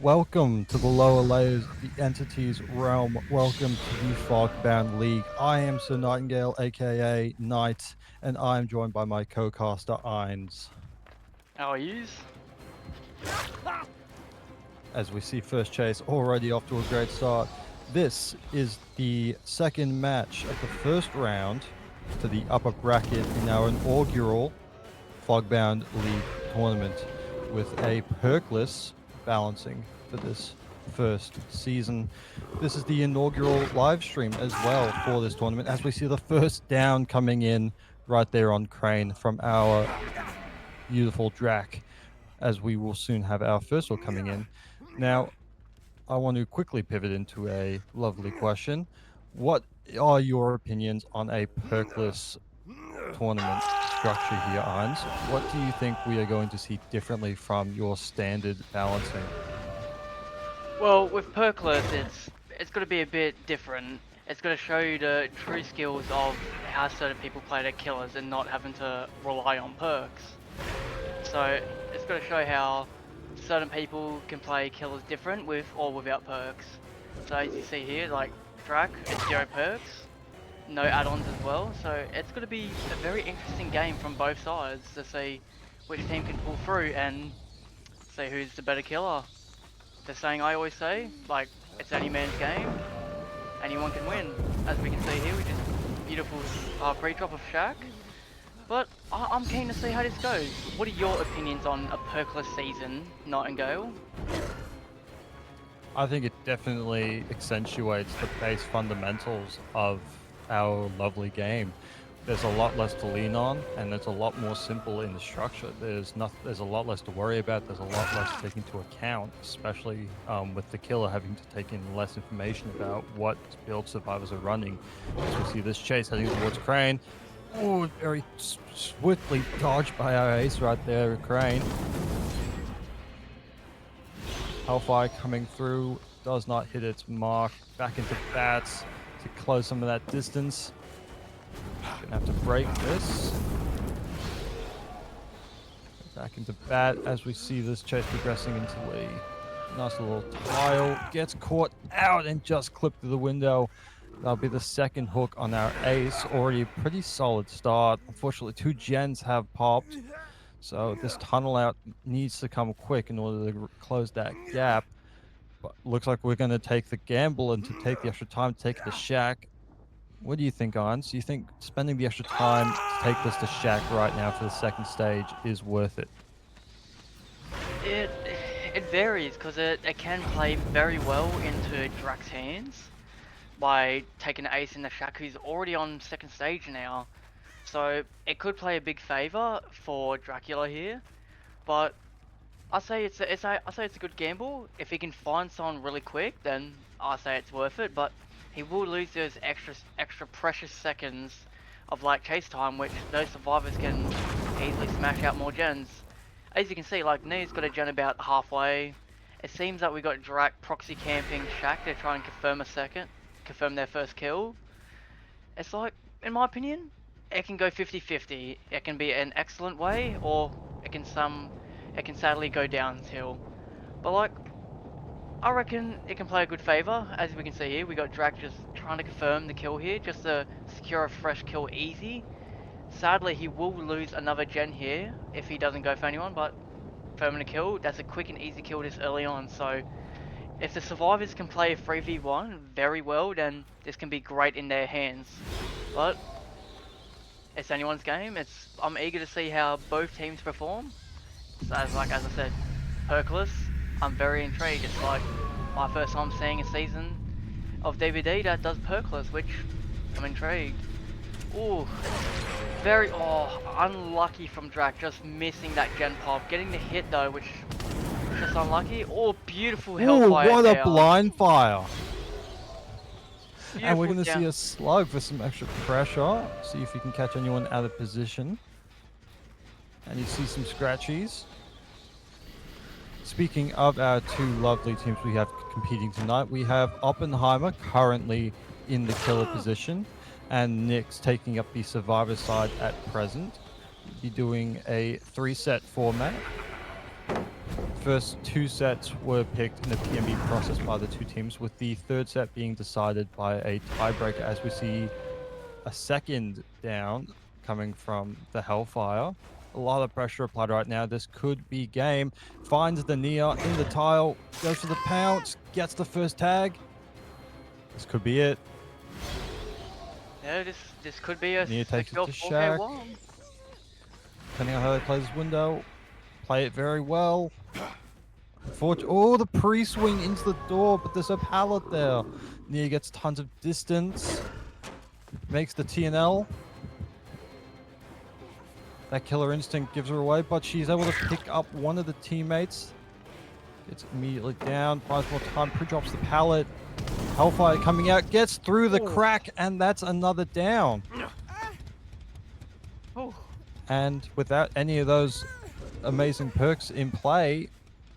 Welcome to the lower layers of the entity's realm. Welcome to the Fogbound League. I am Sir Nightingale, aka Knight, and I am joined by my co-caster Ines. How are yous? As we see first chase already off to a great start. This is the second match of the first round to the upper bracket in our inaugural Fogbound League tournament with a perkless balancing for this first season. This is the inaugural live stream as well for this tournament as we see the first down coming in right there on Crane from our beautiful Drac, as we will soon have our first one coming in. Now, I want to quickly pivot into a lovely question. What are your opinions on a perkless tournament structure here, Ines? What do you think we are going to see differently from your standard balancing? Well, with perkless, it's going to be a bit different. It's going to show you the true skills of how certain people play their killers and not having to rely on perks. So it's going to show how certain people can play killers different with or without perks. So as you see here, like Drac, it's 0 perks, no add-ons as well. So it's going to be a very interesting game from both sides to see which team can pull through and see who's the better killer. The saying I always say, like, it's any man's game, anyone can win. As we can see here, we just beautiful pre-drop of Shaq. But I'm keen to see how this goes. What are your opinions on a perkless season, Nightingale? I think it definitely accentuates the base fundamentals of our lovely game. There's a lot less to lean on, and it's a lot more simple in the structure. There's a lot less to worry about. There's a lot less to take into account, especially with the killer having to take in less information about what build survivors are running. As we see this chase heading towards Crane. Oh, very swiftly dodged by our ace right there, Crane. Hellfire coming through, does not hit its mark. Back into bats to close some of that distance. Gonna have to break this. Back into bat as we see this chase progressing into a nice little tile. Gets caught out and just clipped through the window. That'll be the second hook on our ace. Already a pretty solid start. Unfortunately, 2 gens have popped. So this tunnel out needs to come quick in order to close that gap. But looks like we're going to take the gamble and to take the extra time to take the shack. What do you think, Hans? Do you think spending the extra time to take this to shack right now for the second stage is worth it? It it varies because it can play very well into Drac's hands by taking Ace in the Shack, who's already on second stage now. So it could play a big favor for Dracula here, but I say I say it's a good gamble. If he can find someone really quick, then I say it's worth it. But he will lose those extra precious seconds of like chase time, which those survivors can easily smash out more gens. As you can see, like Nee's got a gen about halfway. It seems that we got Drac proxy camping Shack to try and confirm their first kill. It's like, in my opinion, it can go 50-50. It can be an excellent way, or it can sadly go downhill. But like, I reckon it can play a good favor. As we can see here, we got Drac just trying to confirm the kill here, just to secure a fresh kill easy. Sadly, he will lose another gen here if he doesn't go for anyone, but confirming a kill, that's a quick and easy kill this early on. So if the survivors can play a 3v1 very well, then this can be great in their hands. But it's anyone's game. I'm eager to see how both teams perform. So as I said, perkless. I'm very intrigued. It's like my first time seeing a season of DVD that does perkless, which I'm intrigued. Ooh, unlucky from Drac, just missing that gen pop. Getting the hit though, which is just unlucky. Oh, beautiful Ooh, hellfire what a down. blind fire! And we're Beautiful going to see down. a slug for some extra pressure. See if he can catch anyone out of position. And you see some scratchies. Speaking of our 2 lovely teams we have competing tonight, we have Oppenheimer currently in the killer position, and NYX taking up the survivor side at present. Be doing a 3-set format. first 2 sets were picked in the PMB process by the 2 teams, with the 3rd set being decided by a tiebreaker, as we see a second down coming from the Hellfire. A lot of pressure applied right now. This could be game. Finds the Nia in the tile, goes for the pounce, gets the first tag. This could be it. Yeah, this could be a Nia takes it secure to 4K Shaq. one. Depending on how they play this window, play it very well. Oh, the pre-swing into the door, but there's a pallet there. Nia gets tons of distance. Makes the TNL. That killer instinct gives her away, but she's able to pick up one of the teammates. Gets immediately down, buys more time, pre-drops the pallet. Hellfire coming out, gets through the crack, and that's another down. Oh. And without any of those amazing perks in play,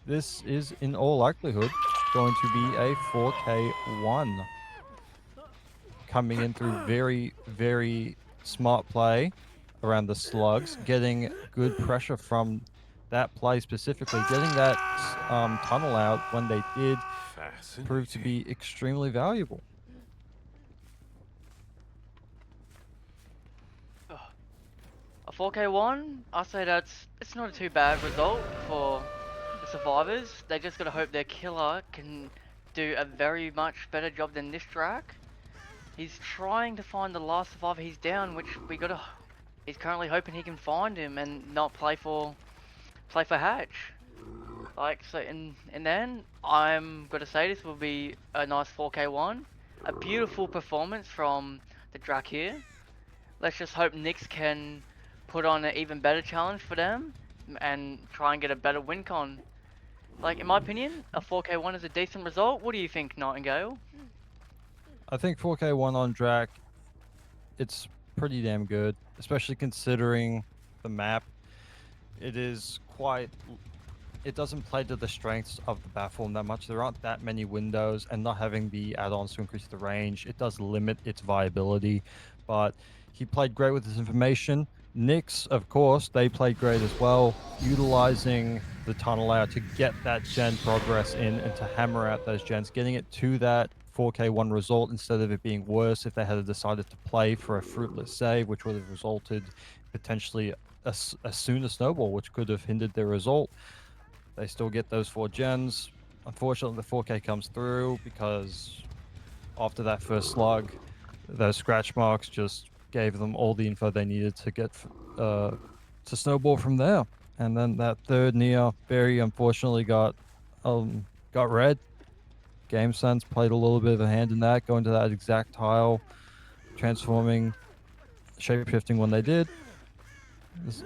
this is in all likelihood going to be a 4K1. Coming in through very, very smart play around the slugs, getting good pressure from that play specifically, getting that tunnel out when they did prove to be extremely valuable. A 4K1, I say it's not a too bad result for the survivors. They just gotta hope their killer can do a very much better job than this track. He's trying to find the last survivor. He's down, which he's currently hoping he can find him and not play for Hatch. Like, so in the end, I'm gonna say this will be a nice 4K1. A beautiful performance from the Drac here. Let's just hope NYX can put on an even better challenge for them and try and get a better win con. Like, in my opinion, a 4K1 is a decent result. What do you think, Nightingale? I think 4K1 on Drac, it's pretty damn good, especially considering the map. It is quite... It doesn't play to the strengths of the platform that much. There aren't that many windows, and not having the add-ons to increase the range, it does limit its viability. But he played great with his information. NYX, of course, they played great as well, utilizing the tunnel out to get that gen progress in and to hammer out those gens, getting it to that 4K1 result instead of it being worse if they had decided to play for a fruitless save, which would have resulted potentially a sooner snowball, which could have hindered their result. They still get those 4 gens. Unfortunately, the 4K comes through because after that first slug, those scratch marks just gave them all the info they needed to get to snowball from there. And then that third Nia very unfortunately got red. Game sense played a little bit of a hand in that, going to that exact tile, transforming, shape-shifting when they did. There's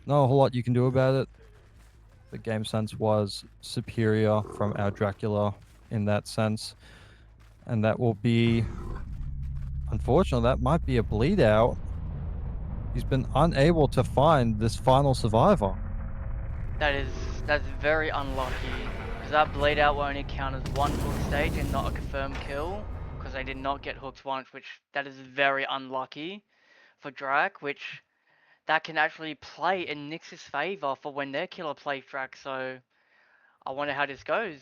not a whole lot you can do about it. The game sense was superior from our Dracula in that sense. And that will be, unfortunately, that might be a bleed out. He's been unable to find this final survivor. That's very unlucky, because that bleed out will only count as one hook stage and not a confirmed kill, because they did not get hooks once, which that is very unlucky for Drac, which that can actually play in NYX's favor for when their killer plays Drac, so I wonder how this goes.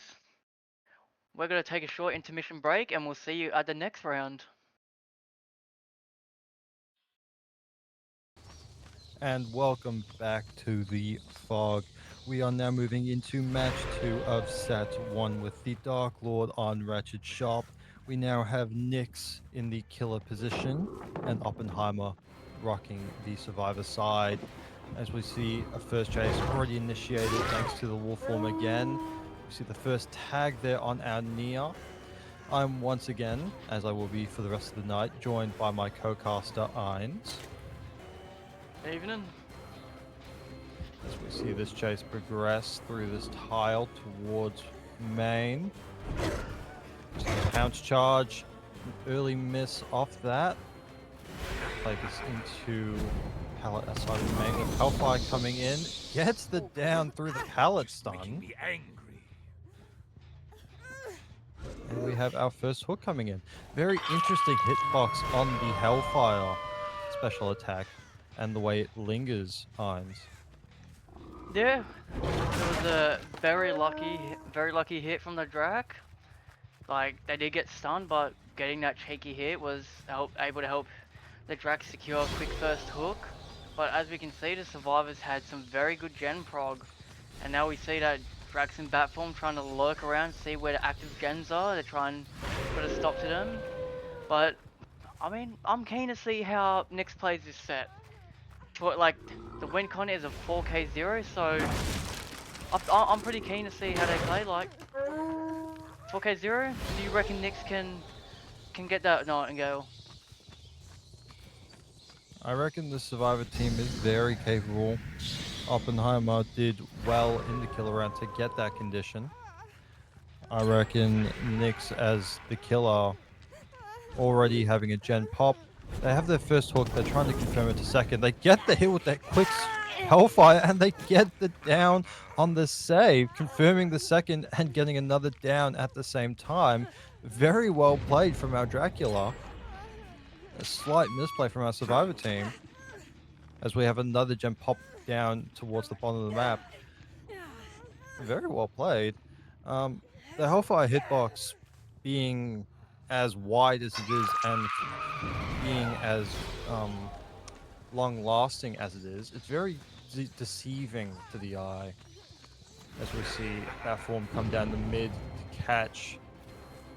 We're going to take a short intermission break and we'll see you at the next round. And welcome back to the Fog. We are now moving into match 2 of set 1 with the Dark Lord on Ratchet Shop. We now have NYX in the killer position and Oppenheimer rocking the survivor side. As we see a first chase already initiated thanks to the wolf form again. We see the first tag there on our Nia. I'm once again, as I will be for the rest of the night, joined by my co-caster Ines. Evening. As we see this chase progress through this tile towards main. Pounce charge, early miss off that. Play this into pallet outside of main with Hellfire coming in. Gets the down through the pallet stun. And we have our first hook coming in. Very interesting hitbox on the Hellfire special attack and the way it lingers, Ines. Yeah, it was a very lucky hit from the Drac. Like, they did get stunned, but getting that cheeky hit was able to help the Drac secure a quick first hook. But as we can see, the survivors had some very good gen prog. And now we see that Drac's in bat form trying to lurk around, see where the active gens are to try and put a stop to them. But, I mean, I'm keen to see how NYX plays this set. But, like, the win con is a 4K0, so I'm pretty keen to see how they play. Like, 4K0, do you reckon NYX can get that Nightingale? I reckon the Survivor team is very capable. Oppenheimer did well in the killer round to get that condition. I reckon NYX as the killer already having a gen pop. They have their first hook. They're trying to confirm it to second. They get the hit with that quick Hellfire and they get the down on the save, confirming the second and getting another down at the same time. Very well played from our Dracula. A slight misplay from our Survivor team as we have another gen pop down towards the bottom of the map. Very well played. The Hellfire hitbox being as wide as it is and being as long lasting as it is, it's very deceiving to the eye as we see that form come down the mid to catch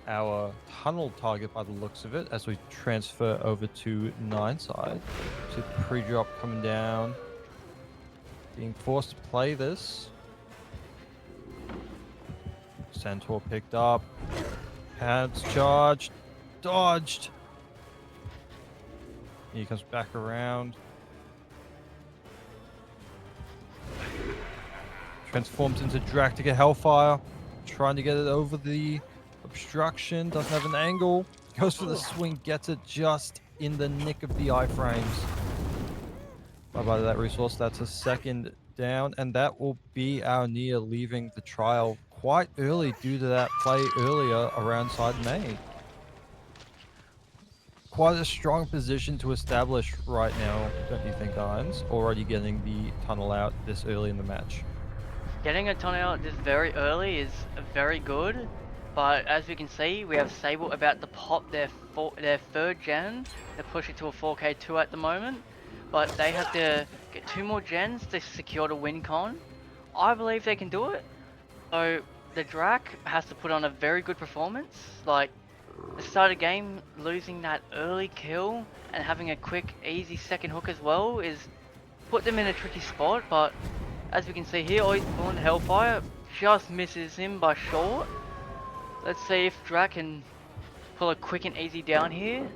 our tunnel target by the looks of it as we transfer over to 9 side. See the pre-drop coming down, being forced to play this. Centaur picked up, hands charged, dodged. He comes back around. Transforms into Drac to get Hellfire. Trying to get it over the obstruction. Doesn't have an angle. Goes for the swing. Gets it just in the nick of the iframes. Bye-bye to that resource. That's a second down. And that will be our Nia leaving the trial quite early due to that play earlier around side main. Quite a strong position to establish right now, don't you think, Irons? Already getting the tunnel out this early in the match. Getting a ton out this very early is very good, but as we can see, we have Sable about to pop their third gen. They're pushing to a 4K2 at the moment, but they have to get 2 more gens to secure the win con. I believe they can do it. So the Drac has to put on a very good performance. Like, the start of the game, losing that early kill and having a quick, easy second hook as well is put them in a tricky spot, but as we can see here, always pulling Hellfire, just misses him by short. Let's see if Drac can pull a quick and easy down here.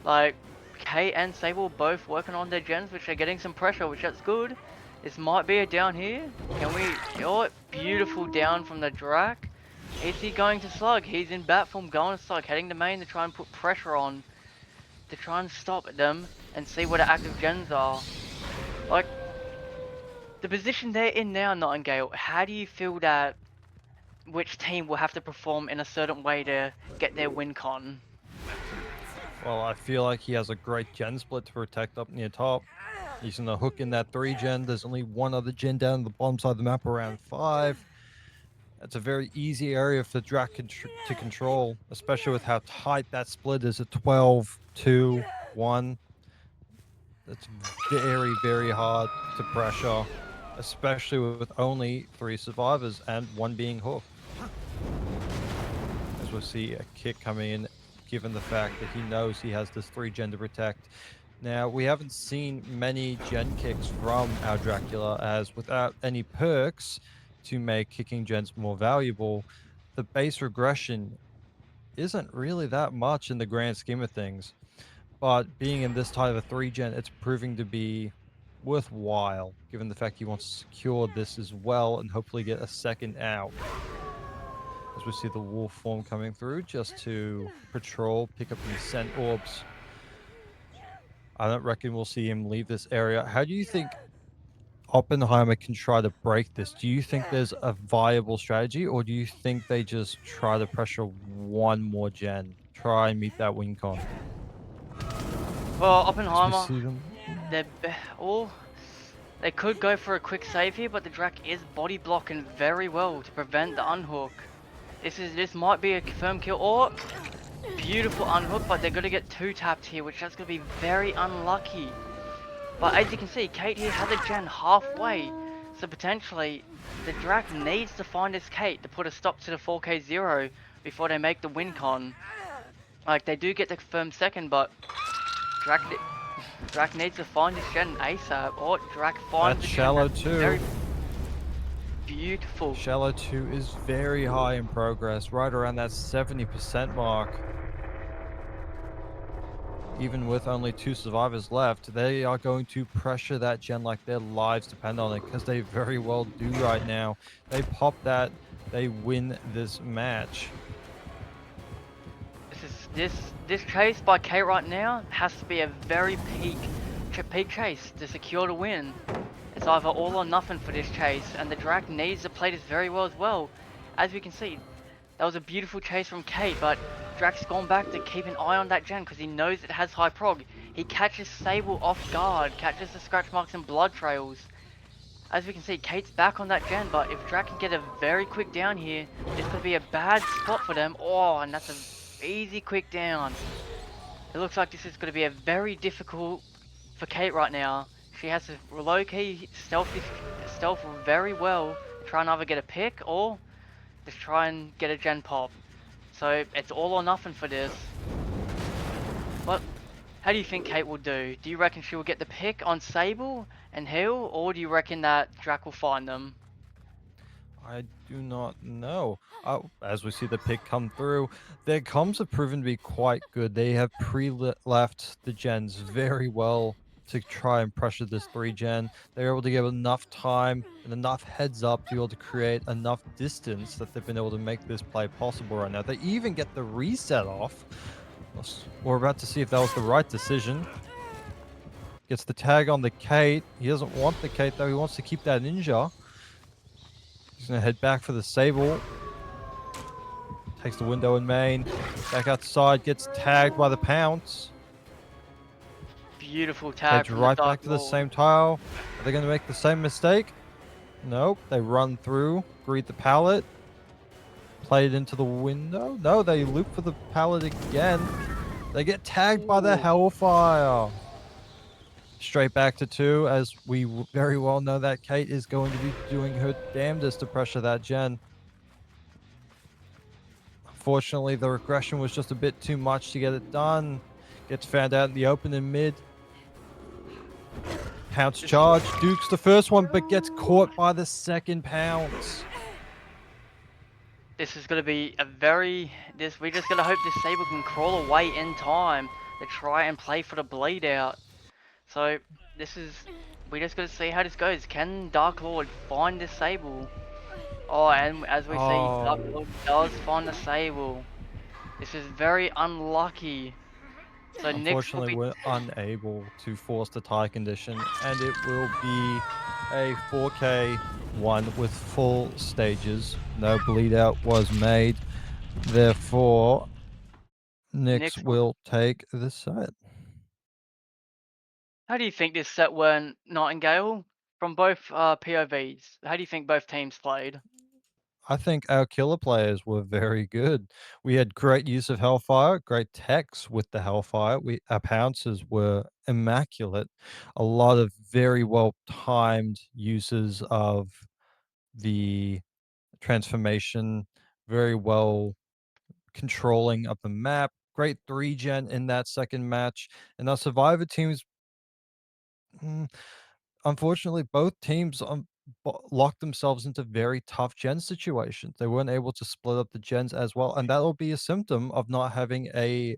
Like, Kate and Sable both working on their gens, which are getting some pressure, which that's good. This might be a down here. Can we, oh, beautiful down from the Drac. Is he going to slug? He's in bat form, going to slug, heading to main to try and put pressure on, to try and stop them and see where the active gens are. Like, the position they're in now, Nightingale, how do you feel that which team will have to perform in a certain way to get their win con? Well, I feel like he has a great gen split to protect up near top. Using the hook in that 3 gen. There's only one other gen down the bottom side of the map around 5. It's a very easy area for Drac to control, especially with how tight that split is at 12, 2, 1. It's very, very hard to pressure, especially with only 3 survivors and 1 being hooked. As we'll see a kick coming in, given the fact that he knows he has this 3 gen to protect. Now, we haven't seen many gen kicks from our Dracula, as without any perks to make kicking gens more valuable, the base regression isn't really that much in the grand scheme of things. But being in this type of 3 gen, it's proving to be worthwhile, given the fact he wants to secure this as well and hopefully get a second out. As we see the wolf form coming through just to patrol, pick up any scent orbs. I don't reckon we'll see him leave this area. How do you think Oppenheimer can try to break this? Do you think there's a viable strategy, or do you think they just try to pressure 1 more gen? Try and meet that win con? Well, As we Oppenheimer, see them. they're all. They could go for a quick save here, but the Drac is body blocking very well to prevent the unhook. This might be a firm kill, or beautiful unhook, but they're gonna get two tapped here, which that's gonna be very unlucky. But as you can see, Kate here has a gen halfway, so potentially the Drac needs to find this Kate to put a stop to the 4K0 before they make the win con. Like, they do get the firm second, but Drac, Drac needs to find this gen ASAP, or Drac finds That's the gen. shallow That's very too. beautiful. Shallow 2 is very high in progress, right around that 70% mark. Even with only 2 survivors left, they are going to pressure that gen like their lives depend on it, because they very well do right now. They pop that, they win this match. This chase by Kate right now has to be a very peak chase to secure the win. It's either all or nothing for this chase, and the Drac needs to play this very well as well. As we can see, that was a beautiful chase from Kate, but Drac's gone back to keep an eye on that gen because he knows it has high prog. He catches Sable off guard, catches the scratch marks and blood trails. As we can see, Kate's back on that gen, but if Drac can get a very quick down here, this could be a bad spot for them. Oh, and that's a easy quick down. It looks like this is going to be a very difficult for Kate right now. She has to low-key stealth very well, try and either get a pick or just try and get a gen pop. So it's all or nothing for this. But how do you think Kate will do? Do you reckon she will get the pick on Sable and heal, or do you reckon that Drac will find them? I do not know. As we see the pick come through, their comms have proven to be quite good. They have pre-left the gens very well to try and pressure this 3 gen. They're able to give enough time and enough heads up to be able to create enough distance that they've been able to make this play possible right now. They even get the reset off. We're about to see if that was the right decision. Gets the tag on the Kate. He doesn't want the Kate though. He wants to keep that ninja. He's gonna head back for the Sable. Takes the window in main. Back outside, gets tagged by the Pounce. Beautiful tag Heads from the right back Dark to the Lord. same tile. Are they gonna make the same mistake? Nope. They run through, greet the pallet, play it into the window. No, they loop for the pallet again. They get tagged by the Ooh. Hellfire. Straight back to 2, as we very well know that Kate is going to be doing her damnedest to pressure that gen. Unfortunately, the regression was just a bit too much to get it done. Gets found out in the open and mid. Pounce charge. Dukes the first one, but gets caught by the second Pounce. This is gonna be a very we just gotta hope this Sable can crawl away in time to try and play for the bleed out. So this is we just gotta see how this goes. Can Dark Lord find this Sable? Oh, and as we see, Dark Oh, Lord does find the Sable. This is very unlucky. So NYX will unfortunately, be we're unable to force the tie condition, and it will be a 4K one with full stages. No bleed out was made. Therefore, Nyx NYX will. will take the set. How do you think this set went, Nightingale? From both POVs, how do you think both teams played? I think our killer players were very good. We had great use of Hellfire, great techs with the Hellfire. Our pounces were immaculate. A lot of very well timed uses of the transformation, very well controlling of the map. Great 3 gen in that second match. And our survivor teams, mm, unfortunately, both teams locked themselves into very tough gen situations. They weren't able to split up the gens as well, and that'll be a symptom of not having a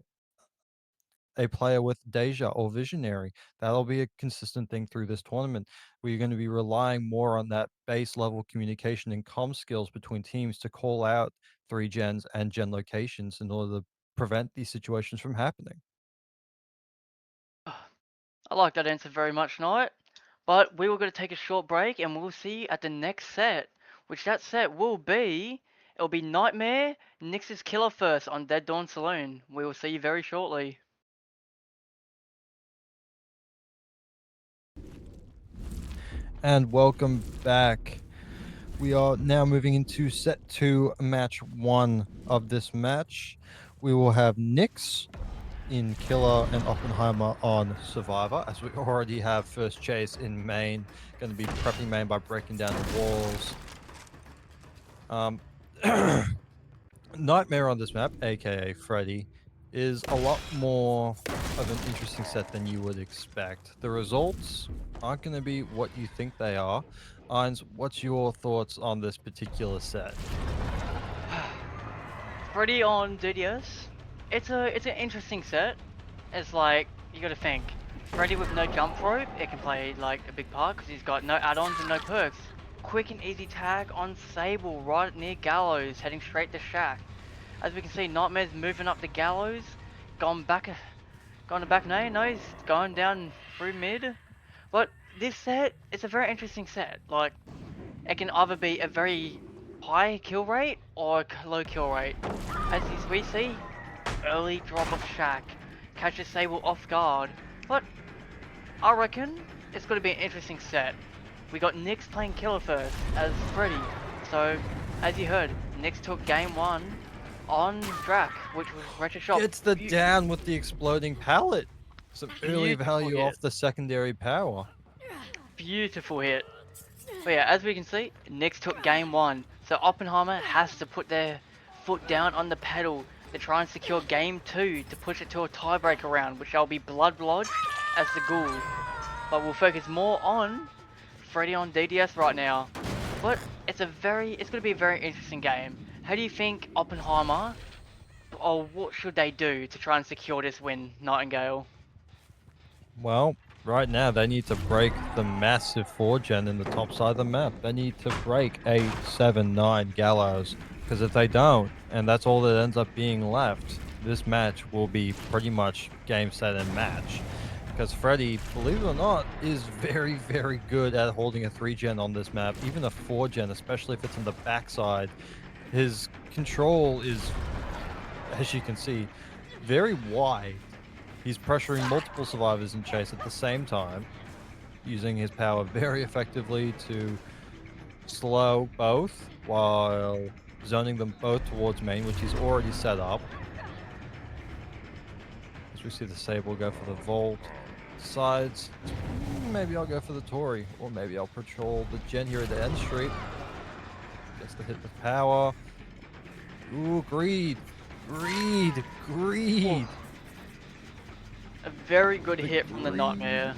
player with Deja or Visionary. That'll be a consistent thing through this tournament. We're going to be relying more on that base level communication and comm skills between teams to call out 3 gens and gen locations in order to prevent these situations from happening. I like that answer very much, Knight. But we were going to take a short break and we'll see you at the next set, which that set will be. It'll be Nightmare, Nyx's Killer First on Dead Dawn Saloon. We will see you very shortly. And welcome back. We are now moving into set 2, match 1 of this match. We will have NYX in Killer and Oppenheimer on Survivor, as we already have first chase in main. Going to be prepping main by breaking down the walls. Nightmare on this map, aka Freddy, is a lot more of an interesting set than you would expect. The results aren't going to be what you think they are. Ines, what's your thoughts on this particular set? Freddy on DDS. It's an interesting set. It's like you got to think. Freddy with no jump rope, it can play like a big part because he's got no add-ons and no perks. Quick and easy tag on Sable right near Gallows, heading straight to Shack. As we can see, Nightmare's moving up the Gallows, gone back, gone back. No, he's going down through mid. But this set, it's a very interesting set. Like it can either be a very high kill rate or a low kill rate. As we see, early drop of Shack catches Sable off guard, but I reckon it's going to be an interesting set. We got NYX playing Killer first as Freddy, so as you heard, NYX took game 1 on Drac, which was Retro Shop. Gets the down with the exploding pallet. Some early Beautiful value hit. off the secondary power. Beautiful hit. But yeah, as we can see, NYX took game 1, so Oppenheimer has to put their foot down on the pedal to try and secure game 2 to push it to a tiebreaker round, which shall be Blood Lodge as the ghoul. But we'll focus more on Freddy on DDS right now. But it's going to be a very interesting game. How do you think Oppenheimer, or what should they do to try and secure this win, Nightingale? Well, right now they need to break the massive 4-gen in the top side of the map. They need to break 8, 7, 9 Gallows. Because if they don't, and that's all that ends up being left, this match will be pretty much game, set, and match. Because Freddy, believe it or not, is very, very good at holding a 3-gen on this map. Even a 4-gen, especially if it's in the backside. His control is, as you can see, very wide. He's pressuring multiple survivors in chase at the same time, using his power very effectively to slow both while zoning them both towards main, which he's already set up. As we see the Sable go for the Vault. Sides, maybe I'll go for the Tory, or maybe I'll patrol the Gen here at the end street. Gets the hit with power. Ooh, greed! Greed! Greed! A very good hit from the Nightmare.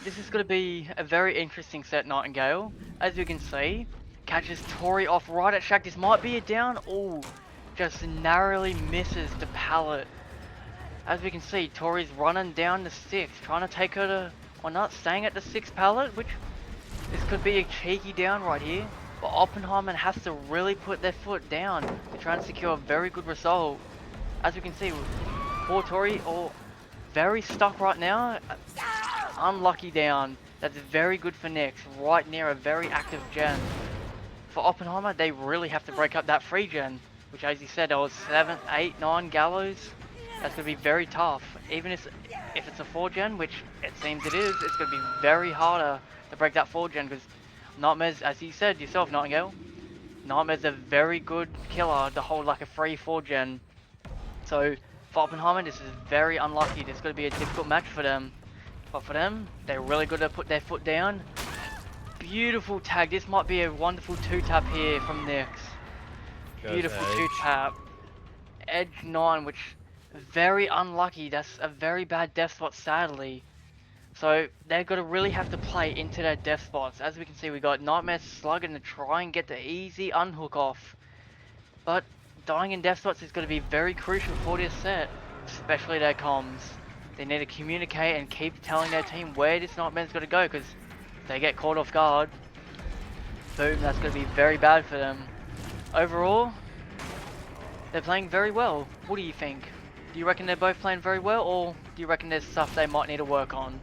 This is going to be a very interesting set, Nightingale. As you can see, catches Tori off right at Shack. This might be a down. Oh, just narrowly misses the pallet. As we can see, Tori's running down the 6, trying to take her to, or not, staying at the 6 pallet, which this could be a cheeky down right here. But Oppenheimer has to really put their foot down to try and secure a very good result. As we can see, poor Tori, very stuck right now. Unlucky down. That's very good for NYX, right near a very active gen. For Oppenheimer, they really have to break up that free gen, which as you said, there was 7, 8, 9 Gallows. That's going to be very tough. Even if it's a 4 gen, which it seems it is, it's going to be very harder to break that 4 gen because Nightmare's, as you said yourself, Nightingale, Nightmare's a very good killer to hold like a free 4 gen. So for Oppenheimer, this is very unlucky. This is going to be a difficult match for them. But for them, they're really good to put their foot down. Beautiful tag. This might be a wonderful 2-tap here from NYX. Beautiful 2-tap. Edge 9, which very unlucky. That's a very bad death spot, sadly. So they've got to really have to play into their death spots. As we can see, we got Nightmare slugging to try and get the easy unhook off. But dying in death spots is going to be very crucial for this set, especially their comms. They need to communicate and keep telling their team where this Nightmare's going to go, because if they get caught off guard, boom, that's going to be very bad for them. Overall, they're playing very well. What do you think? Do you reckon they're both playing very well, or do you reckon there's stuff they might need to work on?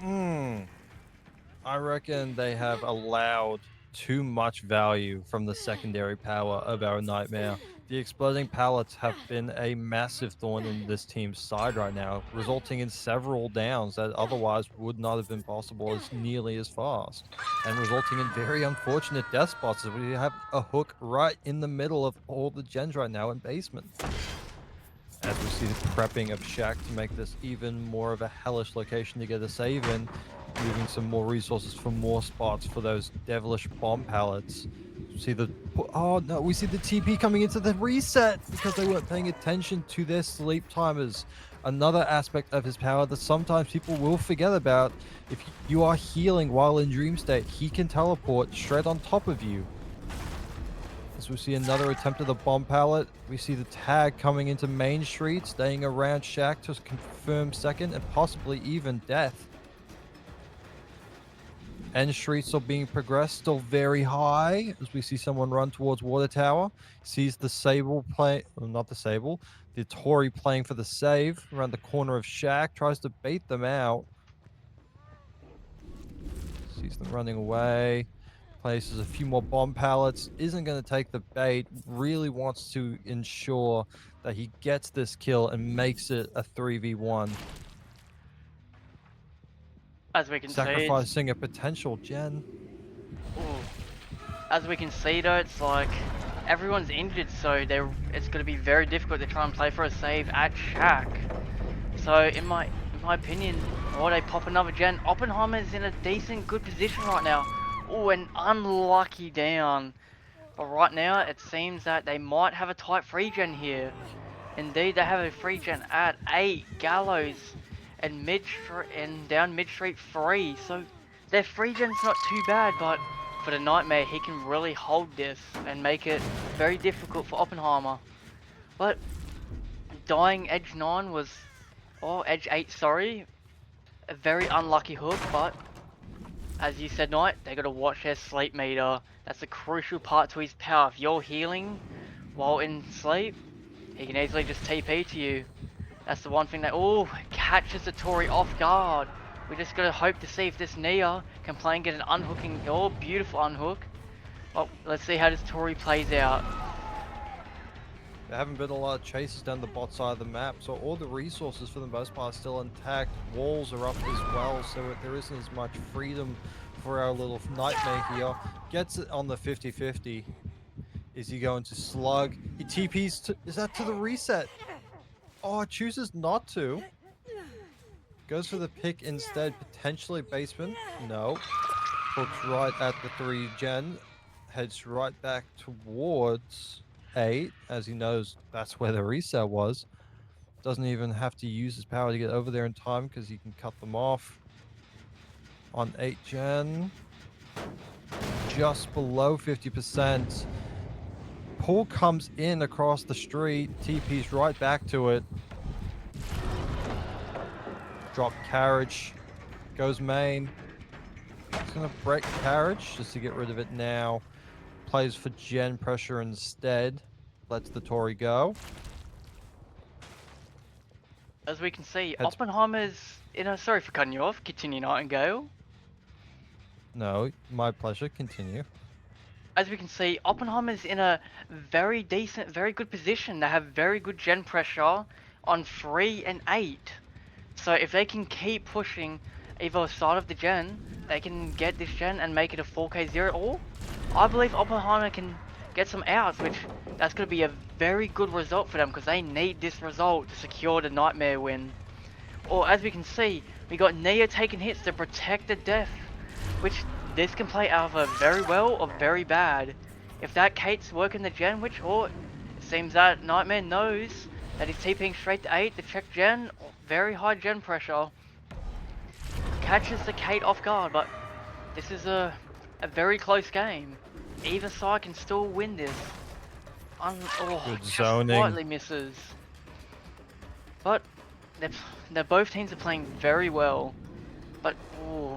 I reckon they have allowed too much value from the secondary power of our Nightmare The exploding pallets have been a massive thorn in this team's side right now, resulting in several downs that otherwise would not have been possible as nearly as fast, and resulting in very unfortunate death spots as we have a hook right in the middle of all the gens right now in basement. As we see the prepping of Shaq to make this even more of a hellish location to get a save in, moving some more resources for more spots for those devilish bomb pallets. See the oh no, we see the TP coming into the reset because they weren't paying attention to their sleep timers. Another aspect of his power that sometimes people will forget about. If you are healing while in dream state, he can teleport straight on top of you. As we see another attempt at the bomb pallet, we see the tag coming into Main Street, staying around Shaq to confirm second and possibly even death. End Street still being progressed, still very high, as we see someone run towards Water Tower. Sees the Sable play, well, not the Sable, the Tory playing for the save around the corner of Shaq, tries to bait them out. Sees them running away. Places a few more bomb pallets, isn't going to take the bait, really wants to ensure that he gets this kill and makes it a 3v1, As we can see, sacrificing a potential gen. ooh, as we can see though, it's like everyone's injured, so it's going to be very difficult to try and play for a save at Shaq. So in my opinion, why they pop another gen? Oppenheimer's in a decent, good position right now. Oh, an unlucky down. But right now, it seems that they might have a tight free gen here. Indeed, they have a free gen at 8 Gallows and down mid street 3. So their free gen's not too bad, but for the Nightmare, he can really hold this and make it very difficult for Oppenheimer. But dying Edge 9 was, or Edge 8, sorry, a very unlucky hook, but as you said, Knight, they gotta watch their sleep meter. That's a crucial part to his power. If you're healing while in sleep, he can easily just TP to you. That's the one thing that, oh, catches the Tory off guard. We just gotta hope to see if this Nia can play and get an unhooking, oh, beautiful unhook. Well, let's see how this Tory plays out. There haven't been a lot of chases down the bot side of the map, so all the resources for the most part are still intact. Walls are up as well, so there isn't as much freedom for our little Nightmare here. Gets it on the 50-50. Is he going to slug? He TPs to, is that to the reset? Oh, chooses not to. Goes for the pick instead, potentially basement. No. Hooks right at the 3 gen. Heads right back towards 8, as he knows that's where the reset was. Doesn't even have to use his power to get over there in time because he can cut them off. On 8 gen. Just below 50%. Pull comes in across the street. TP's right back to it. Drop carriage. Goes main. He's going to break carriage just to get rid of it now. Plays for gen pressure instead. Lets the Tory go. As we can see, Heads... Oppenheimer's in a, sorry for cutting you off, continue Nightingale. No, my pleasure, continue. As we can see, Oppenheimer's in a very decent, very good position. They have very good gen pressure on 3 and 8. So if they can keep pushing either side of the gen, they can get this gen and make it a 4K0. Or I believe Oppenheimer can get some outs, which that's going to be a very good result for them because they need this result to secure the Nightmare win. Or as we can see, we got Nia taking hits to protect the death, which this can play either very well or very bad. If that Kate's working the gen, which, or it seems that Nightmare knows that he's TPing straight to 8 to check gen, very high gen pressure. Catches the Kate off guard, but this is a very close game. Either side can still win this. Good just zoning. slightly misses. But they're both teams are playing very well. But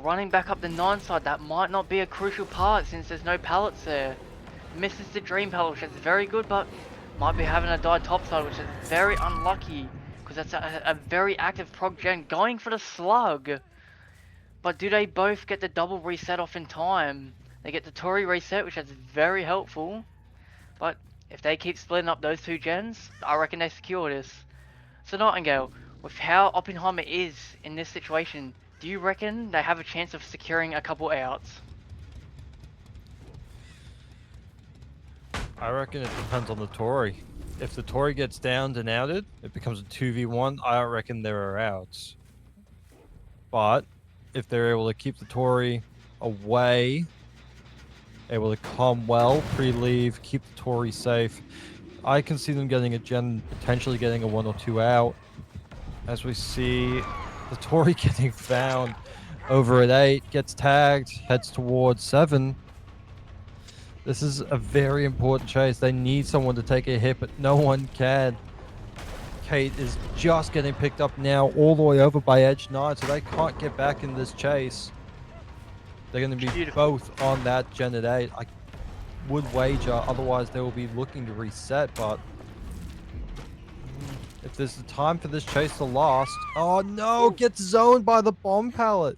running back up the 9 side, that might not be a crucial part since there's no pallets there. Misses the dream pallet, which is very good, but might be having a die top side, which is very unlucky because that's a very active prog gen going for the slug. But do they both get the double reset off in time? They get the Tory reset, which is very helpful. But If they keep splitting up those two gens, I reckon they secure this. So Nightingale, with how Oppenheimer is in this situation, do you reckon they have a chance of securing a couple outs? I reckon it depends on the Tory. If the Tory gets downed and outed, it becomes a 2v1. I don't reckon there are outs. But if they're able to keep the Tory away, able to calm well, pre-leave, keep the Tory safe, I can see them getting a gen, potentially getting a 1 or 2 out. As we see the Tory getting found over at 8, gets tagged, heads towards 7. This is a very important chase. They need someone to take a hit, but no one can. Kate is just getting picked up now all the way over by Edge 9, so they can't get back in this chase. They're going to be Beautiful. both on that Gen at 8. I would wager, otherwise they will be looking to reset, but if there's a time for this chase to last... Oh no, gets zoned by the bomb pallet.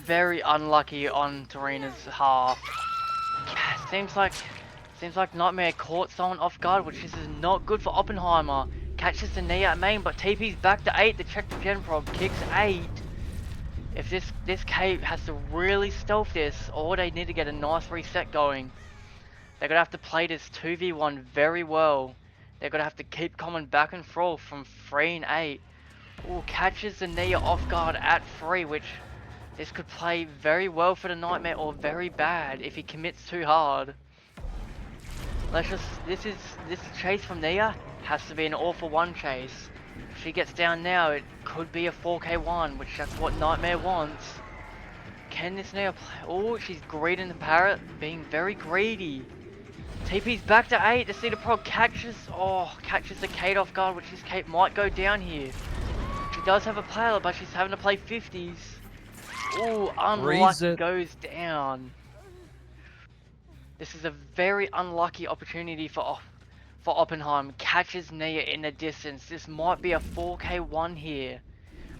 Very unlucky on Tarina's half. Seems like Nightmare caught someone off guard, which is not good for Oppenheimer. Catches the knee at main, but TP's back to 8. The check to Gen Prog kicks 8. If this Kate has to really stealth this, or they need to get a nice reset going. They're gonna have to play this 2v1 very well. They're gonna have to keep coming back and forth from 3 and 8. Ooh, catches the knee off guard at 3, which this could play very well for the Nightmare or very bad if he commits too hard. This chase from Nia has to be an all-for-one chase. If she gets down now, it could be a 4k1, which that's what Nightmare wants. Can this Nia play? Oh, she's greeting the parrot, being very greedy. TP's back to 8. The Cedar Prog catches the Kate off guard, which this Kate might go down here. She does have a player, but she's having to play 50s. Ooh, unlucky goes down. This is a very unlucky opportunity for Oppenheim. Catches Nia in the distance. This might be a 4k1 here,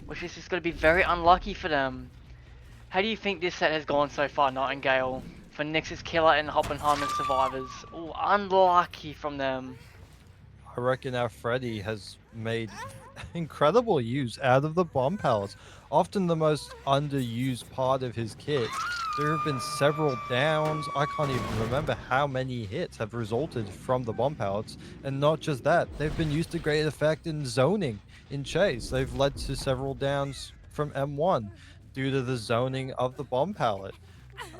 which is just going to be very unlucky for them. How do you think this set has gone so far, Nightingale? For NYX's Killer and Oppenheimer's Survivors. Ooh, unlucky from them. I reckon our Freddy has made incredible use out of the bomb pallets. Often the most underused part of his kit. There have been several downs. I can't even remember how many hits have resulted from the bomb pallets. And not just that, they've been used to great effect in zoning in chase. They've led to several downs from M1 due to the zoning of the bomb pallet.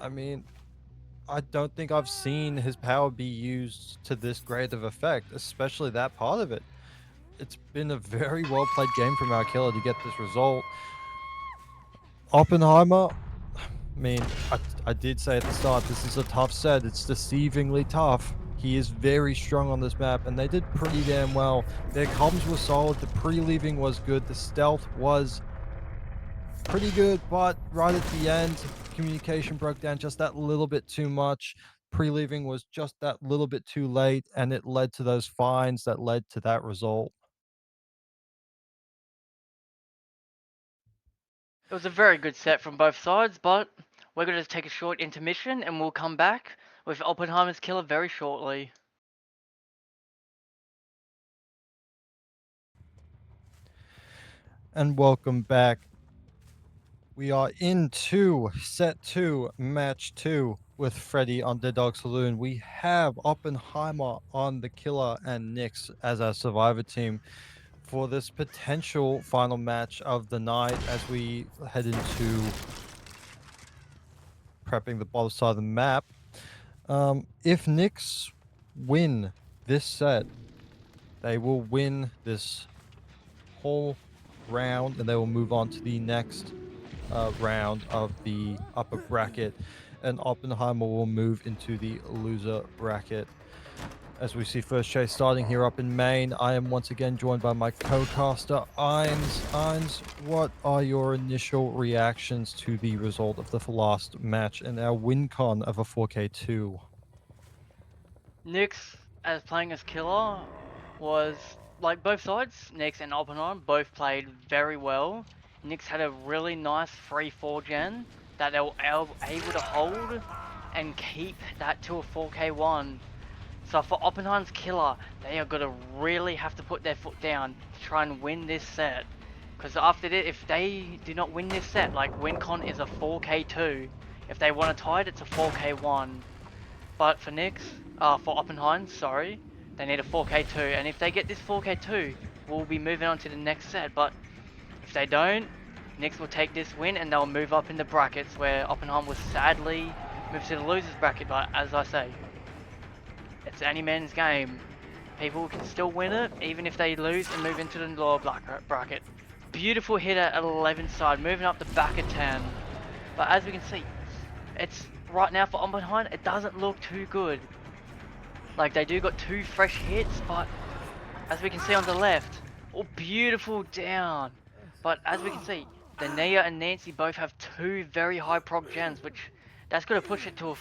I mean, I don't think I've seen his power be used to this great of effect, especially that part of it. It's been a very well played game from our killer to get this result. Oppenheimer, I mean, I did say at the start, this is a tough set. It's deceivingly tough. He is very strong on this map, and they did pretty damn well. Their comms were solid, the pre-leaving was good, the stealth was pretty good, but right at the end, communication broke down just that little bit too much. Pre-leaving was just that little bit too late, and it led to those fines that led to that result. It was a very good set from both sides, but we're going to take a short intermission and we'll come back with Oppenheimer's Killer very shortly. And welcome back. We are into set 2, match 2 with Freddy on Dead Dog Saloon. We have Oppenheimer on the Killer and NYX as our survivor team for this potential final match of the night as we head into prepping the bottom side of the map. If NYX win this set, they will win this whole round and they will move on to the next round of the upper bracket, and Oppenheimer will move into the loser bracket. As we see first chase starting here up in Maine, I am once again joined by my co-caster, Ines. Ines, what are your initial reactions to the result of the last match and our win con of a 4K2? NYX, as playing as Killer, was like both sides, NYX and Oppenheimer, both played very well. NYX had a really nice 3-4 gen that they were able to hold and keep that to a 4k1. So for Oppenheimer's killer, they are gonna really have to put their foot down to try and win this set. Because after this, if they do not win this set, like WinCon is a 4K2. If they want to tie it, it's a 4K1. But for NYX, for Oppenheim, sorry, they need a 4K2. And if they get this 4K2, we'll be moving on to the next set. But if they don't, NYX will take this win and they'll move up in the brackets where Oppenheim will sadly move to the losers bracket. But as I say, it's any man's game. People can still win it, even if they lose and move into the lower bracket. Beautiful hit at 11 side, moving up the back of 10. But as we can see, it's right now for Oppenheim, it doesn't look too good. Like, they do got 2 fresh hits, but as we can see on the left, oh, beautiful down. But as we can see, the Nia and Nancy both have 2 very high prog gens, which that's going to push it to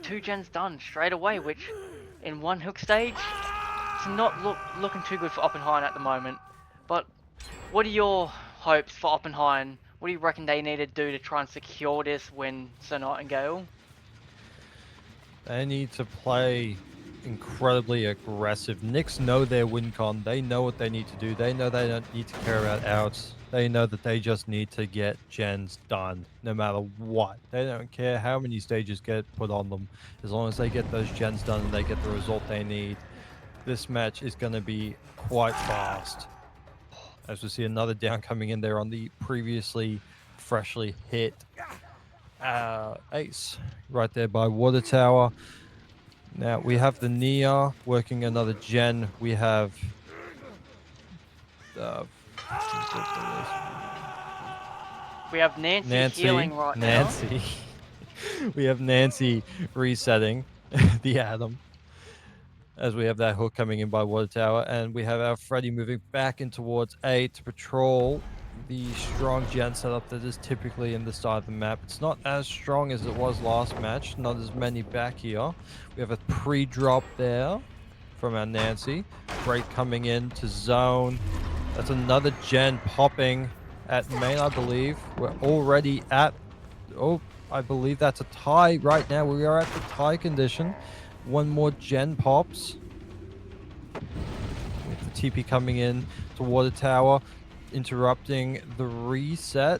2 gens done straight away, which in one hook stage, it's not looking too good for Oppenheim at the moment. But what are your hopes for Oppenheim? What do you reckon they need to do to try and secure this win, Sir Nightingale? They need to play incredibly aggressive. NYX know their win con. They know what they need to do. They know they don't need to care about outs. They know that they just need to get gens done, no matter what. They don't care how many stages get put on them. As long as they get those gens done and they get the result they need, this match is going to be quite fast. As we see another down coming in there on the previously freshly hit ace right there by Water Tower. Now we have the Nia working another gen. We have Nancy healing right now. Nancy. We have Nancy resetting the Atom. As we have that hook coming in by Water Tower, and we have our Freddy moving back in towards A to patrol the strong gen setup that is typically in the start of the map. It's not as strong as it was last match, not as many back here. We have a pre-drop there from our Nancy. Break coming in to zone. That's another gen popping at main, I believe. We're already at, oh, I believe that's a tie right now. We are at the tie condition. One more gen pops. With the TP coming in to Water Tower, interrupting the reset.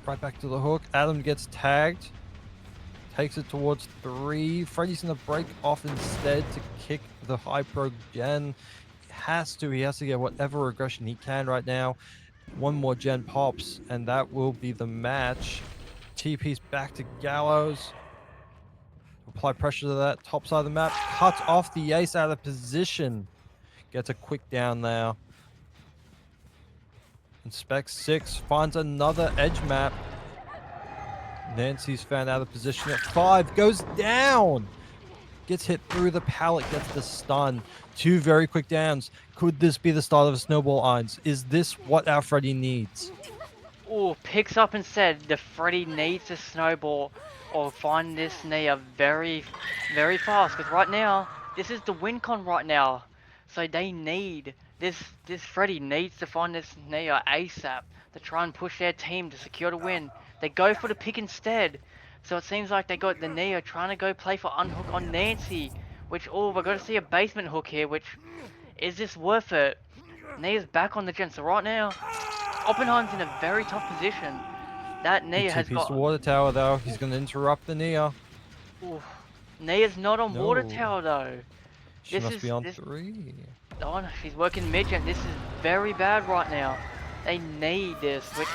Right back to the hook. Adam gets tagged. Takes it towards 3. Freddy's going to break off instead to kick the high pro gen. He has to get whatever aggression he can right now. One more gen pops, and that will be the match. TP's back to Gallows. Apply pressure to that top side of the map. Cuts off the ace out of position. Gets a quick down there. Inspects 6. Finds another edge map. Nancy's found out of position at 5. Goes down. Gets hit through the pallet. Gets the stun. 2 very quick downs. Could this be the start of a snowball, Irons? Is this what our Freddy needs? Oh, picks up and said the Freddy needs a snowball or find this Nia very, very fast. Because right now, this is the win con right now. So they need, this Freddy needs to find this Nia ASAP to try and push their team to secure the win. They go for the pick instead. So it seems like they got the Nia trying to go play for unhook on Nancy. Which, oh, we're going to see a basement hook here, which, is this worth it? Nia's back on the gen. So right now, Oppenheim's in a very tough position. That Nia has got... to Water Tower though. He's going to interrupt the Nia. Ooh. Nia's not on Water Tower though. She must be on 3. Oh no, she's working mid-gen. This is very bad right now. They need this, which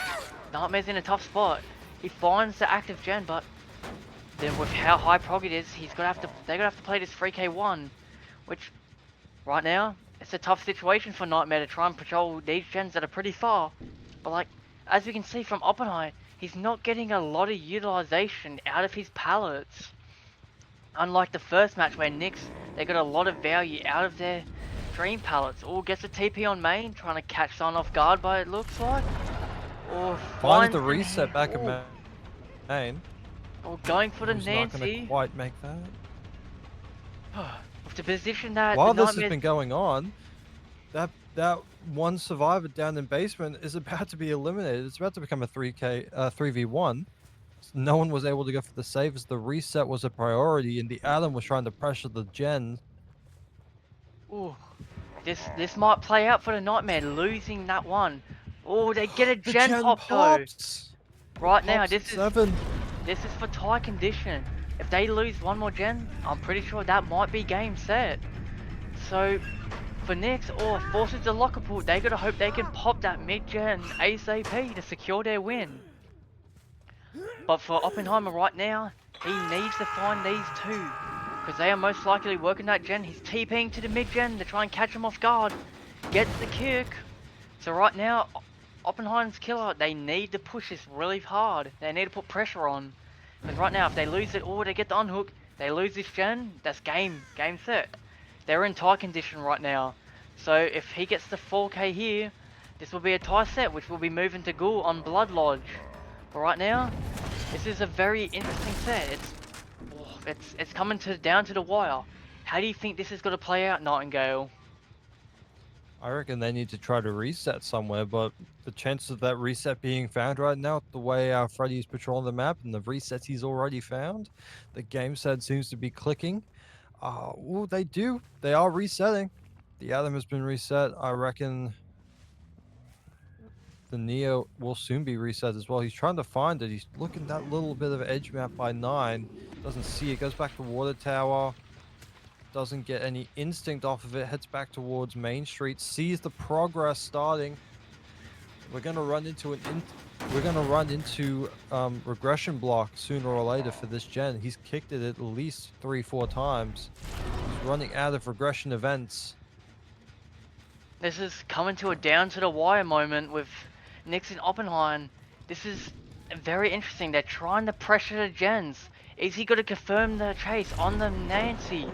Nightmare's in a tough spot. He finds the active gen, but then with how high prog it is, they're gonna have to play this 3K1, which right now it's a tough situation for Nightmare to try and patrol these gens that are pretty far. But like, as we can see from Oppenheimer, he's not getting a lot of utilization out of his pallets. Unlike the first match where NYX, they got a lot of value out of their dream pallets. Or gets a TP on main, trying to catch someone off guard by it looks like. Or finds the reset back at main. Or going for the Nancy. Not going to quite make that. With the position that while this has been going on, that one survivor down in basement is about to be eliminated. It's about to become a 3v1. No one was able to go for the save as the reset was a priority, and the Atom was trying to pressure the Gen. Ooh, this might play out for the Nightmare, losing that one. Oh, they get a The Gen Gen pop though. pops! Right now, Pops at 7. this is for tie condition. If they lose one more Gen, I'm pretty sure that might be game set. So for NYX or forces the locker pool, they gotta hope they can pop that mid-gen ASAP to secure their win. But for Oppenheimer right now, he needs to find these two. Because they are most likely working that gen. He's TPing to the mid-gen to try and catch him off guard. Gets the kick. So right now, Oppenheimer's killer, they need to push this really hard. They need to put pressure on. Because right now, if they lose it or they get the unhook, they lose this gen, that's game set. They're in tie condition right now. So if he gets the 4k here, this will be a tie set, which will be moving to Ghoul on Blood Lodge. But right now, this is a very interesting set. It's coming down to the wire. How do you think this is going to play out, Nightingale? I reckon they need to try to reset somewhere, but the chances of that reset being found right now, the way Freddy's patrolling the map and the resets he's already found, the game set seems to be clicking. Well, they do. They are resetting. The Atom has been reset. I reckon the Neo will soon be reset as well. He's trying to find it. He's looking that little bit of edge map by 9. Doesn't see it. Goes back to Water Tower. Doesn't get any instinct off of it. Heads back towards Main Street. Sees the progress starting. We're gonna run into regression block sooner or later for this gen. He's kicked it at least 3-4 times. He's running out of regression events. This is coming to a down to the wire moment with NYX and Oppenheim. This is very interesting. They're trying to pressure the gens. Is he going to confirm the chase on the Nancy?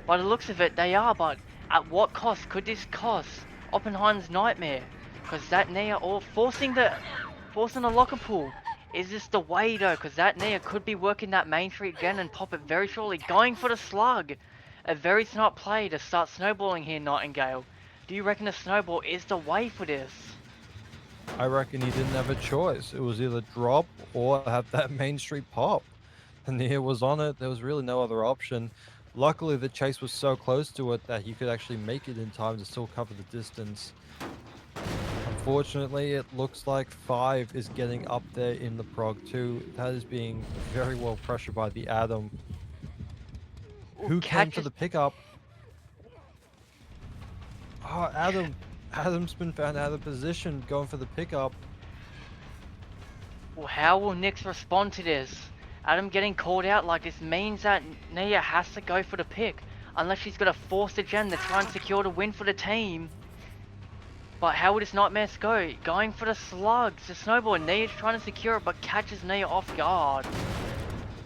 By the looks of it, they are, but at what cost could this cost Oppenheim's Nightmare? Because that Nia, or forcing the locker pool. Is this the way though? Because that Nia could be working that Main Street gen and pop it very shortly. Going for the slug. A very smart play to start snowballing here, Nightingale. Do you reckon a snowball is the way for this? I reckon he didn't have a choice. It was either drop or have that Main Street pop. And Nia was on it. There was really no other option. Luckily, the chase was so close to it that he could actually make it in time to still cover the distance. Unfortunately, it looks like 5 is getting up there in the prog too. That is being very well pressured by the Atom. Who came for the pickup? Oh, Adam's been found out of position going for the pickup. Well, how will NYX respond to this? Adam getting called out like this means that Nia has to go for the pick. Unless she's going to force the gen to try and secure the win for the team. But how will this Nightmare go? Going for the slugs, the snowball. Nia's trying to secure it but catches Nia off guard.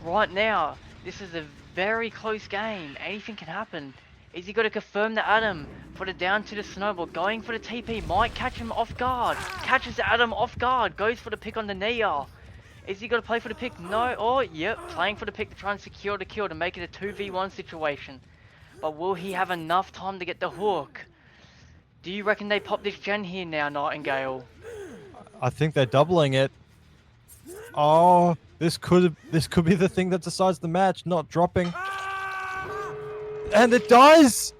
Right now, this is a very close game. Anything can happen. Is he going to confirm the Atom for the down to the snowball? Going for the TP, might catch him off guard. Catches the Atom off guard, goes for the pick on the Nia. Is he going to play for the pick? No. Oh, yep, playing for the pick to try and secure the kill to make it a 2v1 situation. But will he have enough time to get the hook? Do you reckon they pop this gen here now, Nightingale? I think they're doubling it. Oh, this could be the thing that decides the match, not dropping. And it does!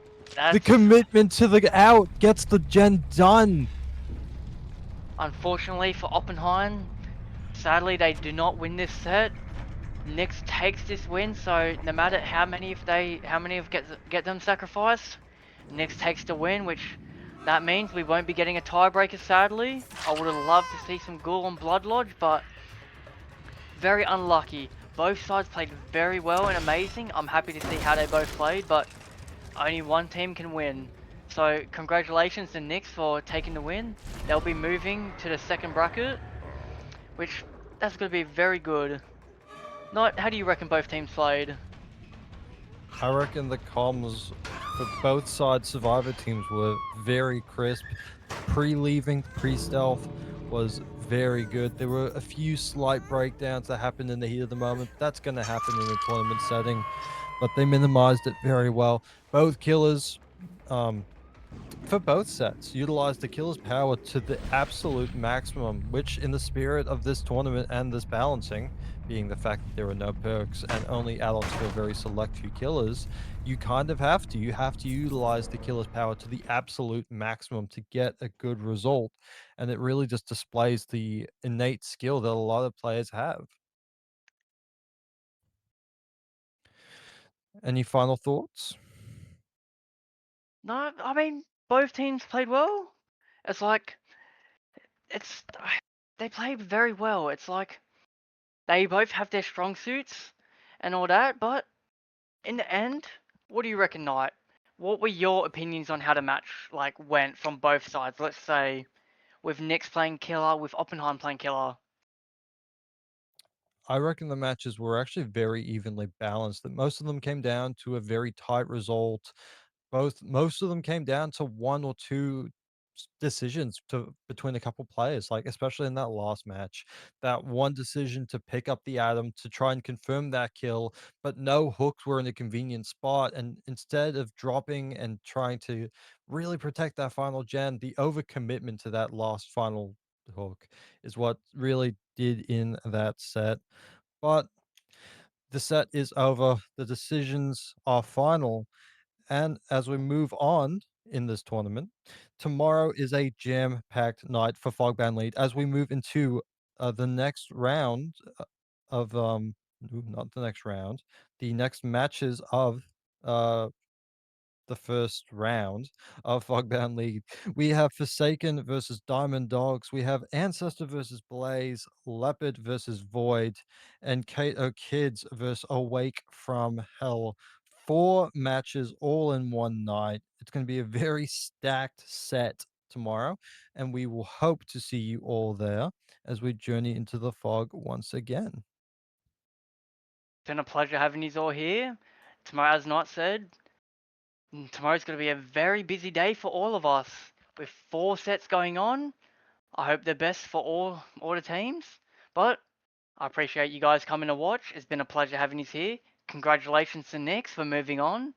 The commitment to the out gets the gen done. Unfortunately for Oppenheim, sadly they do not win this set. NYX takes this win, so no matter how many of get them sacrificed, NYX takes the win, which that means we won't be getting a tiebreaker, sadly. I would have loved to see some Ghoul on Blood Lodge, but very unlucky. Both sides played very well and amazing. I'm happy to see how they both played, but only one team can win. So congratulations to NYX for taking the win. They'll be moving to the second bracket, which that's going to be very good. How do you reckon both teams played? I reckon the comms for both sides Survivor teams were very crisp. Pre-leaving, pre-stealth was very good. There were a few slight breakdowns that happened in the heat of the moment. That's going to happen in a tournament setting, but they minimized it very well. Both killers For both sets, utilize the killer's power to the absolute maximum, which, in the spirit of this tournament and this balancing, being the fact that there are no perks and only add-ons for a very select few killers, you kind of have to. You have to utilize the killer's power to the absolute maximum to get a good result. And it really just displays the innate skill that a lot of players have. Any final thoughts? No, I mean both teams played well. It's like it's they played very well. It's like they both have their strong suits and all that, but in the end, what do you reckon, Knight? What were your opinions on how the match like went from both sides? Let's say with NYX playing killer, with Oppenheim playing killer. I reckon the matches were actually very evenly balanced, that most of them came down to a very tight result. Most of them came down to 1 or 2 decisions between a couple players, like, especially in that last match. That one decision to pick up the Atom to try and confirm that kill, but no hooks were in a convenient spot, and instead of dropping and trying to really protect that final gen, the overcommitment to that last final hook is what really did in that set. But the set is over, the decisions are final, and as we move on in this tournament, tomorrow is a jam-packed night for Fogbound League as we move into the next round of not the next round, the next matches of uh the first round of Fogbound League. We have Forsaken versus Diamond Dogs. We have Ancestor versus Blaze, Leopard versus Void, and Kato Kids versus Awake from Hell. 4 matches all in one night. It's going to be a very stacked set tomorrow, and we will hope to see you all there as we journey into the fog once again. It's been a pleasure having you all here. Tomorrow, as Knight said, tomorrow's going to be a very busy day for all of us with 4 sets going on. I hope the best for all the teams, but I appreciate you guys coming to watch. It's been a pleasure having you here. Congratulations to NYX for moving on.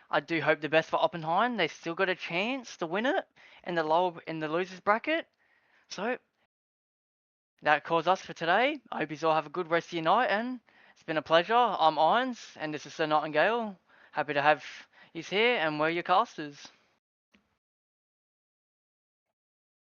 I do hope the best for Oppenheim. They still got a chance to win it in the losers bracket. So that calls us for today. I hope you all have a good rest of your night, and it's been a pleasure. I'm Irons, and this is Sir Nightingale. Happy to have you here, and we're your casters.